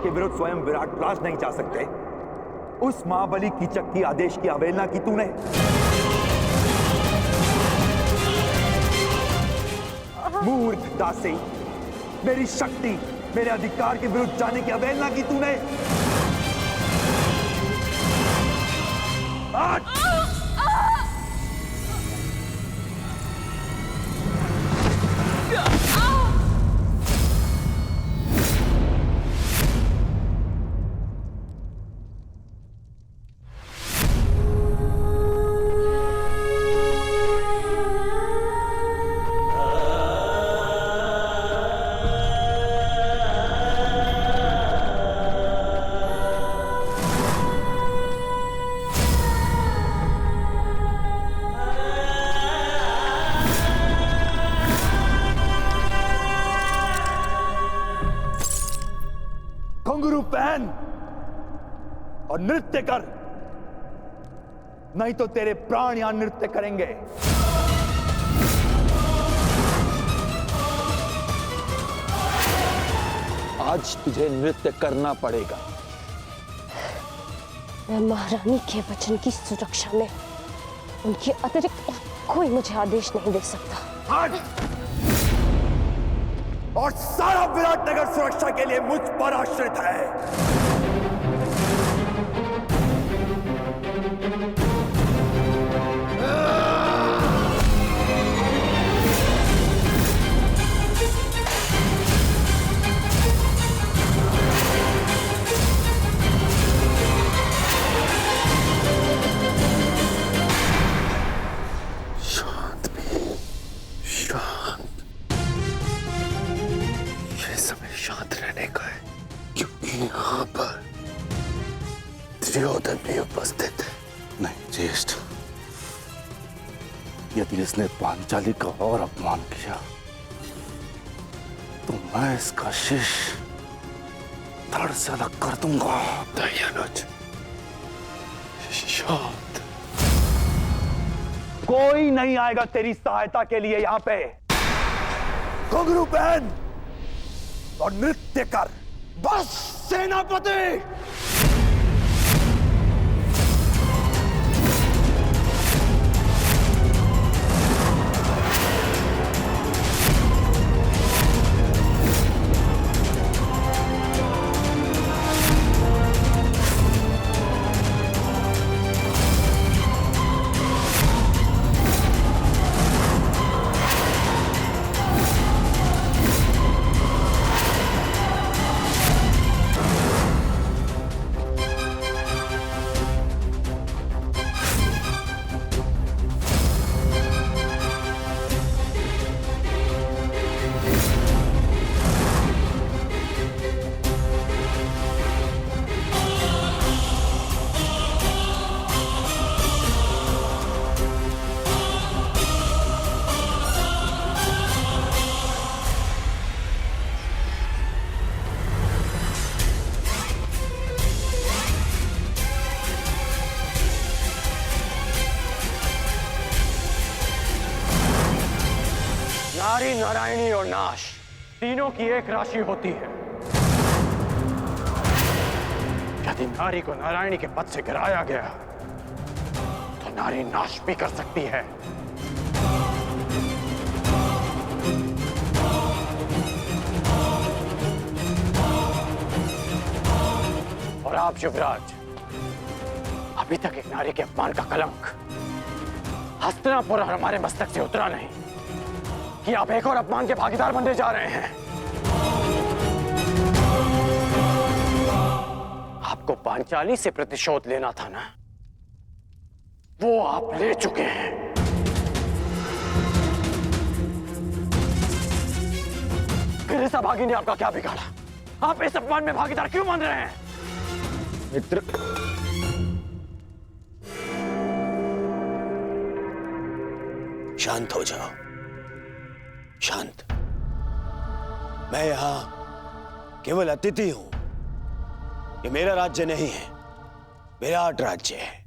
के विरुद्ध स्वयं विराट राज नहीं जा सकते, उस महाबली कीचक की आदेश की अवहेलना की तूने। मूर्ख दासी, मेरी शक्ति, मेरे अधिकार के विरुद्ध जाने की अवहेलना की तूने। आज घुंघरू पहन और नृत्य कर, नहीं तो तेरे प्राण यहां नृत्य करेंगे। आज तुझे नृत्य करना पड़ेगा। मैं महारानी के वचन की सुरक्षा में उनके अतिरिक्त कोई मुझे आदेश नहीं दे सकता। आज और सारा विराटनगर सुरक्षा के लिए मुझ पर आश्रित है। शांत भी, शांत। समय शांत रहने का है, क्योंकि यहाँ पर दुर्योधन भी उपस्थित है। नहीं ज्येष्ठ, यदि इसने पांचाली का और अपमान किया तो मैं इसका शीश धड़ से अलग कर दूंगा। दयानुज, शांत। कोई नहीं आएगा तेरी सहायता के लिए यहाँ पे। घुंघरू पहन और नृत्य कर। बस सेनापति। नारी, नारायणी और नाश तीनों की एक राशि होती है। यदि नारी को नारायणी के पद से गिराया गया तो नारी नाश भी कर सकती है। और आप युवराज, अभी तक एक नारी के अपमान का कलंक हस्तिनापुर और हमारे मस्तक से उतरा नहीं कि आप एक और अपमान के भागीदार बनने जा रहे हैं। आपको पांचाली से प्रतिशोध लेना था ना, वो आप ले चुके हैं। फिर इस अभागी ने आपका क्या बिगाड़ा? आप इस अपमान में भागीदार क्यों बन रहे हैं? मित्र, शांत हो जाओ, शांत। मैं यहां केवल अतिथि हूं। ये मेरा राज्य नहीं है, विराट राज्य है।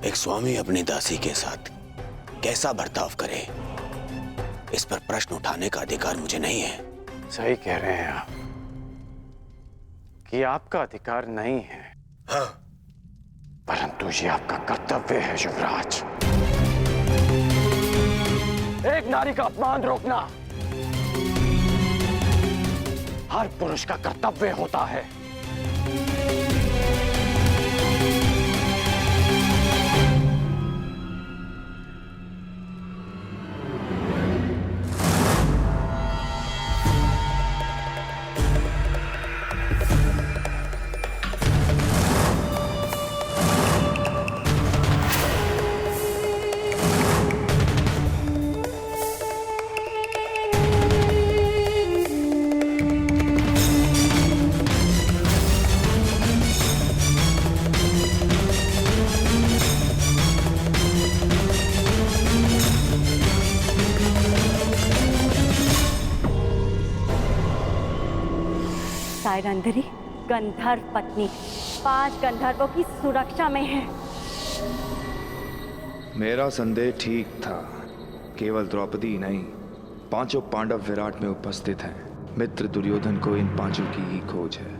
एक स्वामी अपनी दासी के साथ कैसा बर्ताव करे, इस पर प्रश्न उठाने का अधिकार मुझे नहीं है। सही कह रहे हैं आप कि आपका अधिकार नहीं है। हाँ, परंतु ये आपका कर्तव्य है युवराज। एक नारी का अपमान रोकना हर पुरुष का कर्तव्य होता है। सायरंधरी गंधर्व पत्नी 5 गंधर्वों की सुरक्षा में है। मेरा संदेह ठीक था। केवल द्रौपदी ही नहीं, 5 पांडव विराट में उपस्थित हैं। मित्र दुर्योधन को इन 5 की ही खोज है।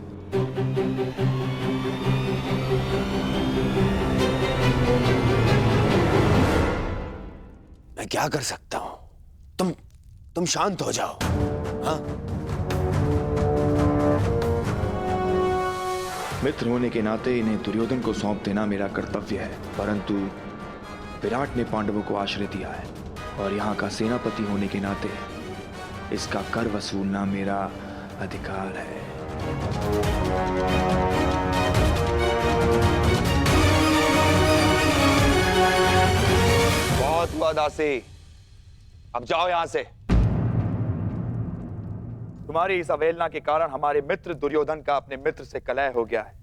मैं क्या कर सकता हूं? तुम शांत हो जाओ। हाँ, मित्र होने के नाते इन्हें दुर्योधन को सौंप देना मेरा कर्तव्य है, परंतु विराट ने पांडवों को आश्रय दिया है और यहाँ का सेनापति होने के नाते इसका कर वसूलना मेरा अधिकार है। बहुत हुआ दासी, अब जाओ यहां से। तुम्हारी इस अवहेलना के कारण हमारे मित्र दुर्योधन का अपने मित्र से कलह हो गया है।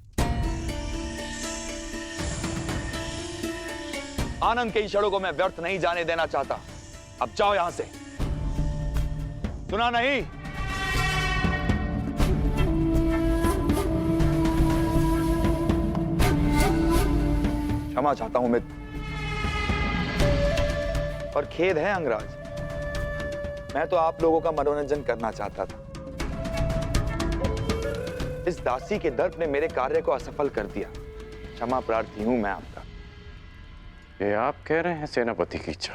आनंद के क्षणों को मैं व्यर्थ नहीं जाने देना चाहता। अब जाओ यहां से। सुना नहीं? क्षमा चाहता हूं मित्र, और खेद है अंगराज, मैं तो आप लोगों का मनोरंजन करना चाहता था। इस दासी के दर्प ने मेरे कार्य को असफल कर दिया। क्षमा प्रार्थी हूं मैं आपका। ये आप कह रहे हैं सेनापति की इच्छा?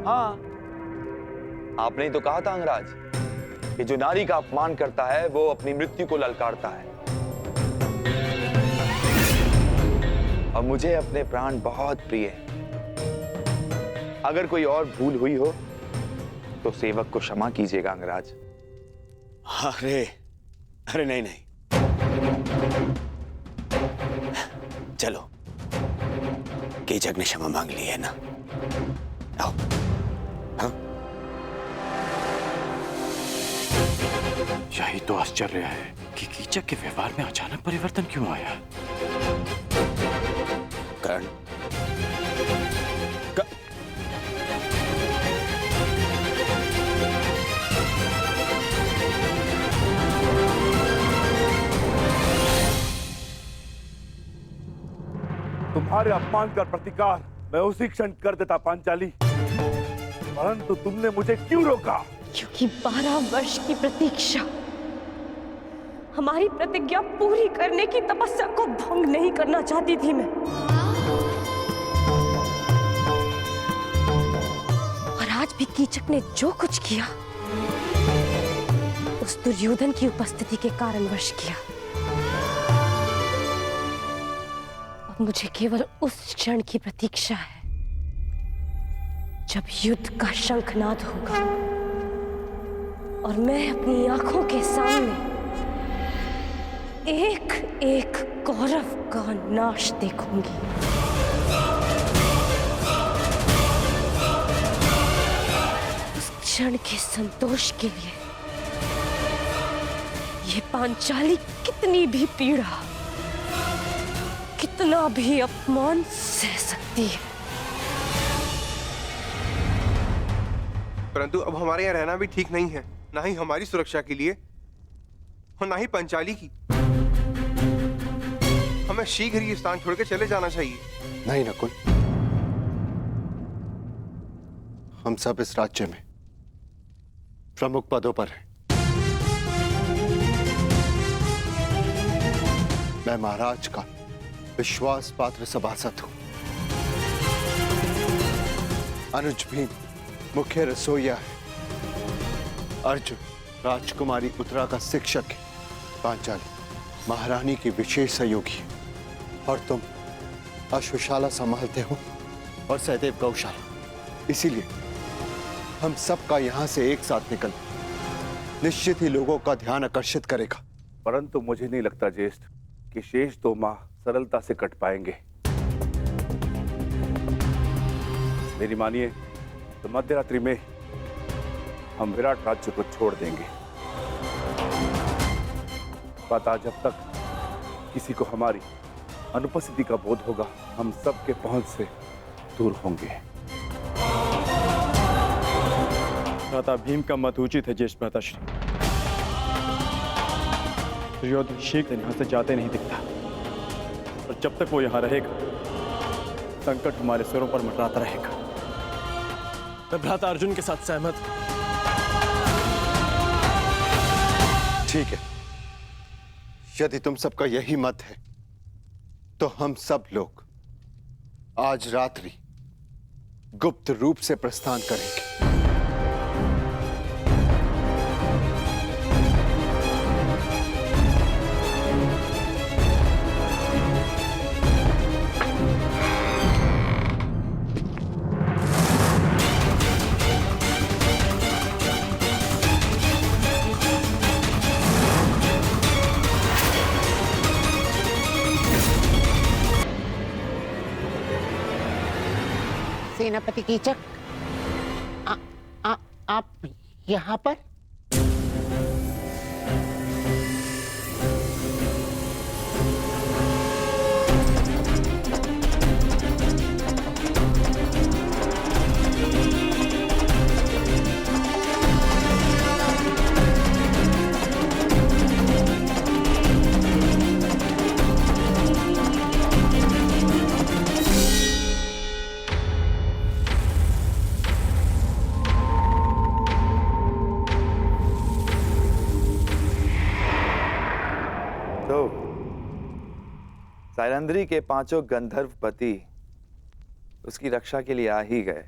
हाँ, आपने ही तो कहा था अंगराज कि जो नारी का अपमान करता है वो अपनी मृत्यु को ललकारता है। और मुझे अपने प्राण बहुत प्रिय हैं। अगर कोई और भूल हुई हो तो सेवक को क्षमा कीजिएगा अंगराज। अरे नहीं नहीं, चलो, कीचक ने क्षमा मांग ली है ना, आओ। हाँ? यही तो आश्चर्य है कि कीचक के व्यवहार में अचानक परिवर्तन क्यों आया। कर्ण, तुम्हारे अपमान का प्रतिकार मैं उसी क्षण कर देता पांचाली, परंतु तुमने मुझे क्यों रोका? क्योंकि 12 वर्ष की प्रतीक्षा, हमारी प्रतिज्ञा पूरी करने की तपस्या को भंग नहीं करना चाहती थी मैं। और आज भी कीचक ने जो कुछ किया उस दुर्योधन की उपस्थिति के कारणवश किया। अब मुझे केवल उस क्षण की प्रतीक्षा है जब युद्ध का शंखनाद होगा और मैं अपनी आंखों के सामने एक एक कौरव का नाश देखूंगी। उस क्षण के संतोष के लिए ये पांचाली कितनी भी पीड़ा, कितना भी अपमान सह सकती है। परंतु अब हमारे यहाँ रहना भी ठीक नहीं है, ना ही हमारी सुरक्षा के लिए और ना ही पंचाली की। हमें शीघ्र ये स्थान छोड़कर चले जाना चाहिए। नहीं नकुल, हम सब इस राज्य में प्रमुख पदों पर हैं। मैं महाराज का विश्वास पात्र सभासद हूं। अनुज भी मुख्य रसोइया है। अर्जुन राजकुमारी उत्तरा का शिक्षक है। पांचाली महारानी की विशेष सहयोगी है। और तुम अश्वशाला संभालते हो और सहदेव गौशाला। इसीलिए हम सबका यहां से एक साथ निकल निश्चित ही लोगों का ध्यान आकर्षित करेगा। परंतु मुझे नहीं लगता ज्येष्ठ कि शेष 2 माह सरलता से कट पाएंगे। मेरी मानिए तो मध्यरात्रि में हम विराट राज्य को छोड़ देंगे। पता जब तक किसी को हमारी अनुपस्थिति का बोध होगा, हम सबके पहुंच से दूर होंगे। भ्राता भीम का मत उचित है ज्येष्ठ भ्राताश्री। दुर्योधन शीघ्र यहां से जाते नहीं दिखता, और जब तक वो यहां रहेगा संकट हमारे सिरों पर मंडराता रहेगा। मैं भ्राता अर्जुन के साथ सहमत हूं। ठीक है, यदि तुम सबका यही मत है तो हम सब लोग आज रात्रि गुप्त रूप से प्रस्थान करेंगे। सेनापति कीचक, आप यहाँ पर? सैलंद्री के 5 गंधर्व पति उसकी रक्षा के लिए आ ही गए।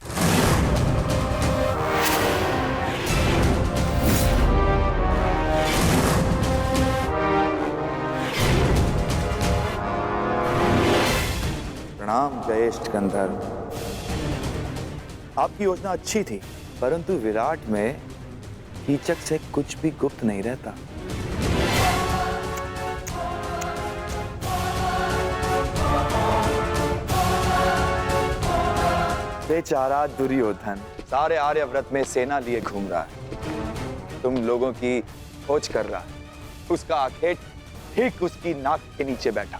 प्रणाम ज्येष्ठ गंधर्व। आपकी योजना अच्छी थी, परंतु विराट में कीचक से कुछ भी गुप्त नहीं रहता। बेचारा दुर्योधन सारे आर्यव्रत में सेना लिए घूम रहा है, तुम लोगों की खोज कर रहा है। उसका आखेट ठीक उसकी नाक के नीचे बैठा।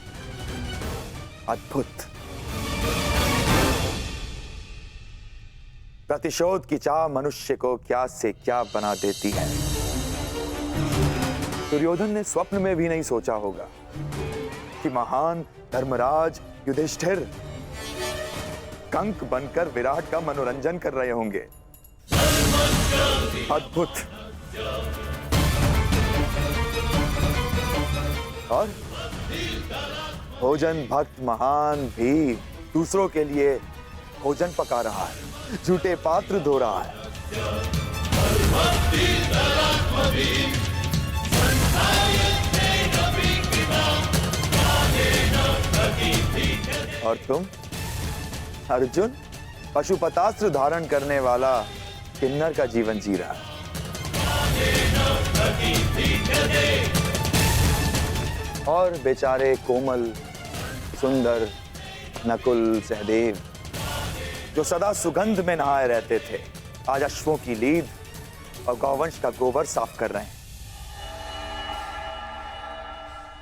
अद्भुत। प्रतिशोध की चाह मनुष्य को क्या से क्या बना देती है। दुर्योधन ने स्वप्न में भी नहीं सोचा होगा कि महान धर्मराज युधिष्ठिर कंक बनकर विराट का मनोरंजन कर रहे होंगे। अद्भुत। और भोजन भक्त महान भी दूसरों के लिए भोजन पका रहा है, झूठे पात्र धो रहा है। और तुम अर्जुन पशुपतास्त्र धारण करने वाला किन्नर का जीवन जी रहा। और बेचारे कोमल सुंदर नकुल सहदेव जो सदा सुगंध में नहाए रहते थे, आज अश्वों की लीद और गौवंश का गोबर साफ कर रहे हैं।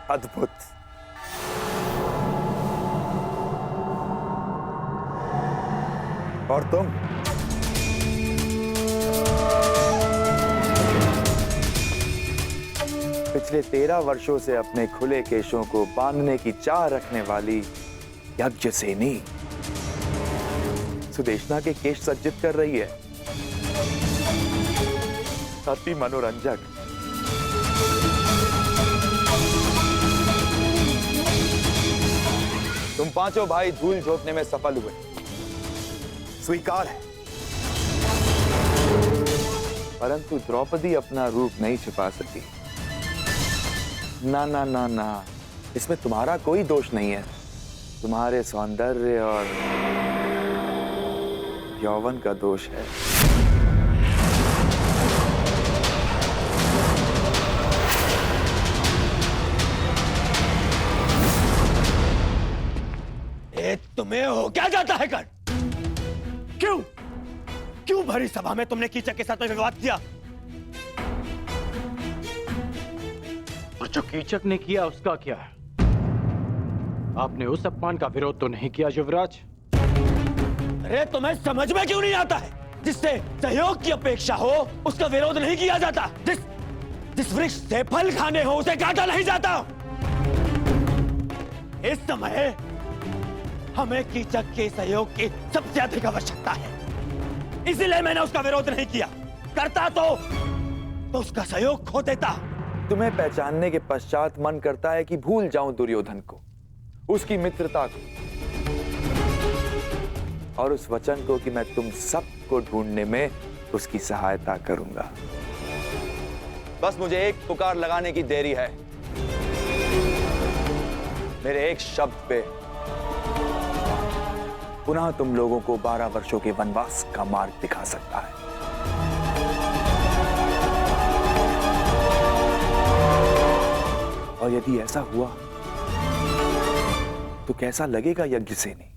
अद्भुत। और तुम पिछले 13 वर्षों से अपने खुले केशों को बांधने की चाह रखने वाली यज्ञसेनी सुदेशना के केश सज्जित कर रही है। अति मनोरंजक। तुम पांचों भाई धूल झोंकने में सफल हुए, स्वीकार है। परंतु द्रौपदी अपना रूप नहीं छिपा सकी। ना ना ना ना, इसमें तुम्हारा कोई दोष नहीं है। तुम्हारे सौंदर्य और यौवन का दोष है। तुम्हें हो क्या जाता है कर? क्यों भरी सभा में तुमने कीचक के साथ में विवाद किया? और जो कीचक ने किया उसका क्या है? आपने उस अपमान का विरोध तो नहीं किया युवराज? अरे तुम्हें समझ में क्यों नहीं आता है? जिससे सहयोग की अपेक्षा हो उसका विरोध नहीं किया जाता। जिस वृक्ष से फल खाने हो उसे काटा नहीं जाता। इस समय हमें कीचक के सहयोग की सबसे अधिक आवश्यकता है, इसीलिए मैंने उसका विरोध नहीं किया। करता तो उसका सहयोग खो देता। तुम्हें पहचानने के पश्चात मन करता है कि भूल जाऊं दुर्योधन को, उसकी मित्रता को और उस वचन को कि मैं तुम सबको ढूंढने में उसकी सहायता करूंगा। बस मुझे एक पुकार लगाने की देरी है। मेरे एक शब्द पे पुनः तुम लोगों को 12 वर्षों के वनवास का मार्ग दिखा सकता है। और यदि ऐसा हुआ तो कैसा लगेगा यज्ञसेनी?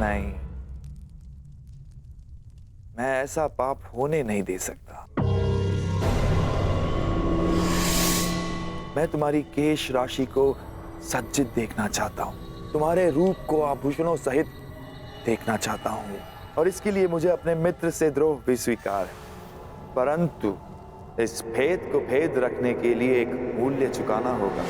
नहीं, मैं ऐसा पाप होने नहीं दे सकता। मैं तुम्हारी केश राशि को सज्जित देखना चाहता हूं, तुम्हारे रूप को आभूषणों सहित देखना चाहता हूं, और इसके लिए मुझे अपने मित्र से द्रोह भी स्वीकार है। परंतु इस भेद को भेद रखने के लिए एक मूल्य चुकाना होगा।